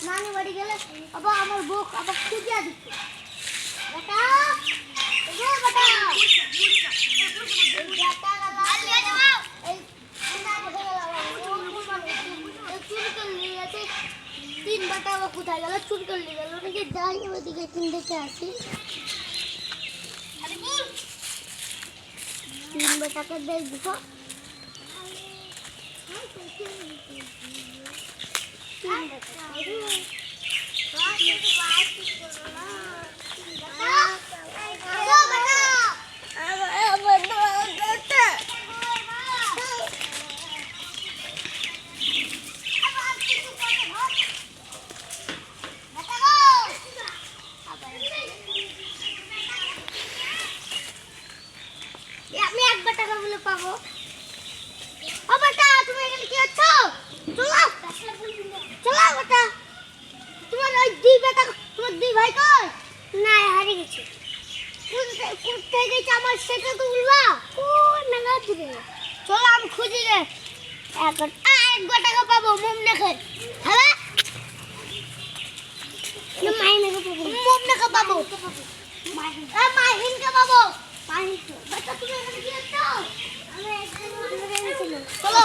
নানি বাড়ি গেলে আবার আমার বউ আবার খুঁজিয়া দিচ্ছে বেটা তিন বেটা আবার কোথায় গেল চুরি করে নিয়ে গেল নাকি যাই ওইদিকে তিন দেখে আসি তিন বেটাকে দেখবো আমি এক টাকা বলে পাবো ও বেটা তুমি এখানে কি আছো চলো চলো বেটা তোমার ওই দুই বেটা তোমার দুই ভাই কই না হারিয়ে গেছে কোথায় গেছে আমার সেটা তো বলবা কোন নাগা দিবে চলো আমি খুঁজি রে এক টাকা পাবো মুম নাকে হ্যাঁ না মাইনে পাবো মুম নাকে পাবো মাহিনকে পাবো মাহিন বেটা তুমি এখানে কি আছো আমি চলো